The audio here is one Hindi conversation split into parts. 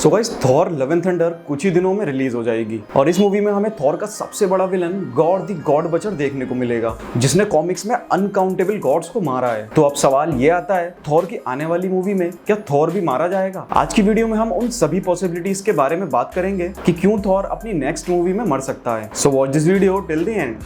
So guys Thor love and thunder कुछ ही दिनों में रिलीज हो जाएगी और इस मूवी में हमें थॉर का सबसे बड़ा विलन गॉड द गॉड बचर देखने को मिलेगा, जिसने कॉमिक्स में अनकाउंटेबल गॉड्स को मारा है। तो अब सवाल ये आता है, थॉर की आने वाली मूवी में क्या थॉर भी मारा जाएगा? आज की वीडियो में हम उन सभी पॉसिबिलिटीज के बारे में बात करेंगे कि क्यों थॉर अपनी नेक्स्ट मूवी में मर सकता है। So watch this video till the end.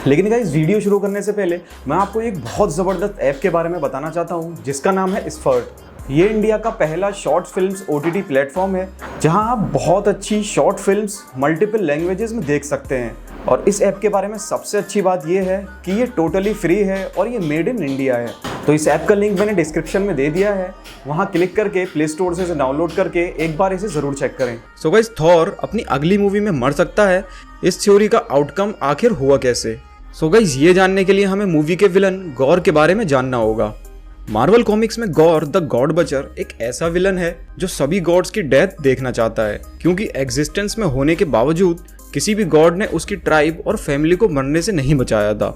लेकिन गाइस वीडियो शुरू करने से पहले मैं आपको एक बहुत ज़बरदस्त ऐप के बारे में बताना चाहता हूँ जिसका नाम है स्फर्ट। ये इंडिया का पहला शॉर्ट फिल्म्स OTT प्लेटफॉर्म है जहां आप बहुत अच्छी शॉर्ट फिल्म्स मल्टीपल लैंग्वेजेस में देख सकते हैं। और इस ऐप के बारे में सबसे अच्छी बात ये है कि ये टोटली फ्री है और ये मेड इन इंडिया है। तो इस ऐप का लिंक मैंने डिस्क्रिप्शन में दे दिया है, वहाँ क्लिक करके प्ले स्टोर से डाउनलोड करके एक बार इसे ज़रूर चेक करें। सो गाइस थॉर अपनी अगली मूवी में मर सकता है, इस थ्योरी का आउटकम आखिर हुआ कैसे? सो गाइस ये जानने के लिए हमें मूवी के विलन गॉर के बारे में जानना होगा। मार्वल कॉमिक्स में गॉर द गॉड बचर एक ऐसा विलन है जो सभी गॉड्स की डेथ देखना चाहता है, क्योंकि एग्जिस्टेंस में होने के बावजूद किसी भी गॉड ने उसकी ट्राइब और फैमिली को मरने से नहीं बचाया था।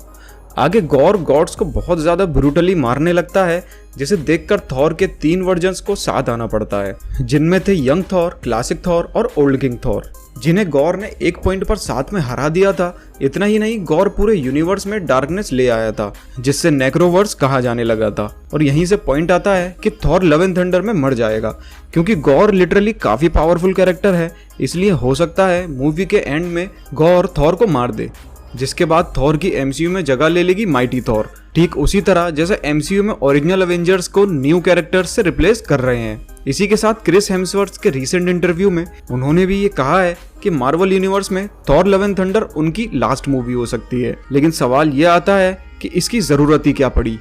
आगे गॉर गॉड्स को बहुत ज़्यादा ब्रूटली मारने लगता है, जिसे देखकर थॉर के 3 वर्जन्स को साथ आना पड़ता है, जिनमें थे यंग थॉर, क्लासिक थॉर और ओल्ड किंग थॉर, जिन्हें गॉर ने एक पॉइंट पर साथ में हरा दिया था। इतना ही नहीं, गॉर पूरे यूनिवर्स में डार्कनेस ले आया था, जिससे नेक्रोवर्स कहा जाने लगा था। और यहीं से पॉइंट आता है कि थॉर लव एंड थंडर में मर जाएगा, क्योंकि गॉर लिटरली काफी पावरफुल कैरेक्टर है। इसलिए हो सकता है मूवी के एंड में गॉर थॉर को मार दे, जिसके बाद थॉर की MCU में जगह ले लेगी माइटी थॉर, ठीक उसी तरह जैसे MCU में ओरिजिनल एवेंजर्स को न्यू कैरेक्टर्स से रिप्लेस कर रहे हैं। इसी के साथ क्रिस हेम्सवर्थ के रीसेंट इंटरव्यू में उन्होंने भी ये कहा है कि मार्वल यूनिवर्स में थॉर लव एंड थंडर उनकी लास्ट मूवी हो सकती है। लेकिन सवाल ये आता है कि इसकी जरूरत ही क्या पड़ी?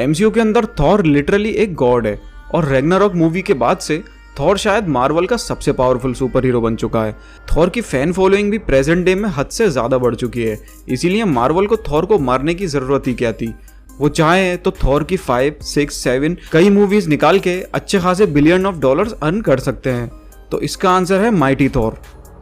MCU के अंदर थॉर लिटरली एक गॉड है और रैग्नारॉक मूवी के बाद से थॉर शायद मार्वल का सबसे पावरफुल सुपर हीरो बन चुका है। थॉर की फैन फॉलोइंग भी प्रेजेंट डे में हद से ज्यादा बढ़ चुकी है, इसीलिए मार्वल को थॉर को मारने की जरूरत ही क्या थी? वो चाहे तो थॉर की 5, 6, 7 कई मूवीज निकाल के अच्छे खासे $बिलियन अर्न कर सकते हैं। तो इसका आंसर है mighty Thor.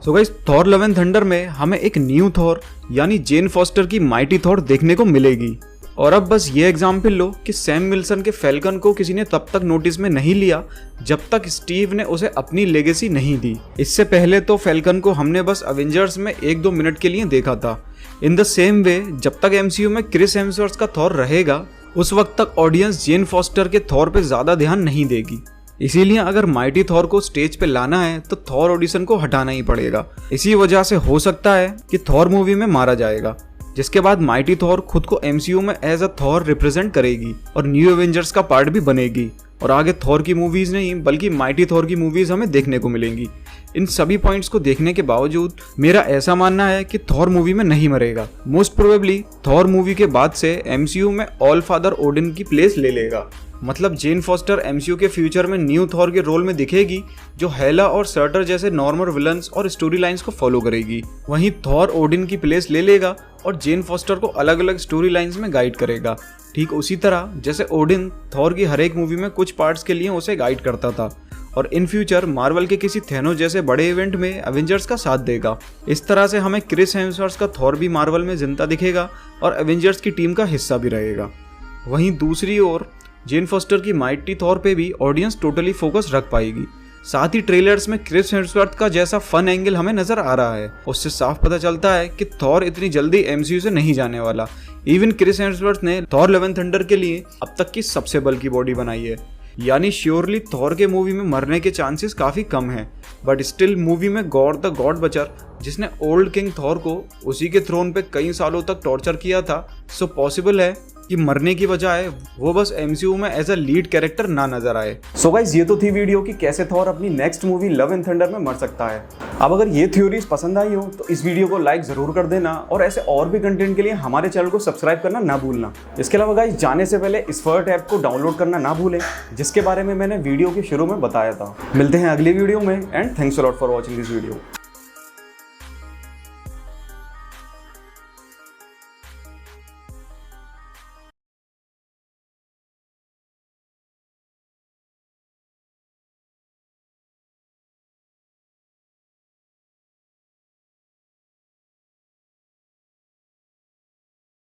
So guys Thor love and thunder में हमें एक न्यू थॉर यानी जेन फॉस्टर की माइटी थॉर देखने को मिलेगी। और अब बस ये एग्जाम्पल लो कि सैम विल्सन के फैल्कन को किसी ने तब तक नोटिस में नहीं लिया जब तक स्टीव ने उसे अपनी लेगेसी नहीं दी। इससे पहले तो फैल्कन को हमने बस अवेंजर्स में 1-2 मिनट के लिए देखा था। इन द सेम वे जब तक MCU में क्रिस हेम्सवर्थ का थॉर रहेगा, उस वक्त तक ऑडियंस जेन फॉस्टर के थॉर पे ज्यादा ध्यान नहीं देगी। इसीलिए अगर माइटी थॉर को स्टेज पे लाना है तो थॉर ऑडिशन को हटाना ही पड़ेगा। इसी वजह से हो सकता है कि थॉर मूवी में मारा जाएगा, जिसके बाद माइटी थॉर खुद को MCU में एज अ थॉर रिप्रेजेंट करेगी और न्यू एवेंजर्स का पार्ट भी बनेगी। और आगे थॉर की मूवीज नहीं बल्कि माइटी थॉर की मूवीज हमें देखने को मिलेंगी। इन सभी पॉइंट्स को देखने के बावजूद मेरा ऐसा मानना है कि थॉर मूवी में नहीं मरेगा। मोस्ट प्रोबेबली थॉर मूवी के बाद से MCU में ऑल फादर ओडिन की प्लेस ले लेगा। मतलब जेन फॉस्टर MCU के फ्यूचर में न्यू थॉर के रोल में दिखेगी, जो हेला और सर्टर जैसे नॉर्मल विलन्स और स्टोरी लाइंस को फॉलो करेगी। वहीं थॉर ओडिन की प्लेस ले लेगा और जेन फॉस्टर को अलग अलग स्टोरी लाइंस में गाइड करेगा, ठीक उसी तरह जैसे ओडिन थॉर की हर एक मूवी में कुछ पार्ट्स के लिए उसे गाइड करता था और इन फ्यूचर मार्वल के किसी थेनोस जैसे बड़े इवेंट में एवेंजर्स का साथ देगा। इस तरह से हमें क्रिस हेम्सवर्थ का थॉर भी मार्वल में जिंदा दिखेगा और एवेंजर्स की टीम का हिस्सा भी रहेगा। वहीं दूसरी ओर जेन फॉस्टर की माइटी थॉर पे भी ऑडियंस टोटली फोकस रख पाएगी। साथ ही ट्रेलर्स में क्रिस हेम्सवर्थ का जैसा फन एंगल हमें नजर आ रहा है, उससे साफ पता चलता है कि थॉर इतनी जल्दी MCU से नहीं जाने वाला। इवन क्रिस हेम्सवर्थ ने थॉर लव एंड थंडर के लिए अब तक की सबसे बल्कि बॉडी बनाई है, यानी श्योरली थॉर के मूवी में मरने के चांसेस काफी कम हैं। बट स्टिल मूवी में गॉड द गॉड बचर, जिसने ओल्ड किंग थॉर को उसी के थ्रोन पे कई सालों तक टॉर्चर किया था, सो पॉसिबल है कि मरने की बजाय वो बस MCU में एज अ लीड कैरेक्टर ना नजर आए। सो गाइस ये तो थी वीडियो कि कैसे थॉर अपनी next movie love and thunder में मर सकता है। अब अगर ये थ्योरीज पसंद आई हो तो इस वीडियो को लाइक जरूर कर देना और ऐसे और भी कंटेंट के लिए हमारे चैनल को सब्सक्राइब करना ना भूलना। इसके अलावा गाइस जाने से पहले स्फर्ट ऐप को डाउनलोड करना ना भूलें, जिसके बारे में मैंने वीडियो के शुरू में बताया था। मिलते हैं अगली वीडियो में and thanks a lot for watching this video.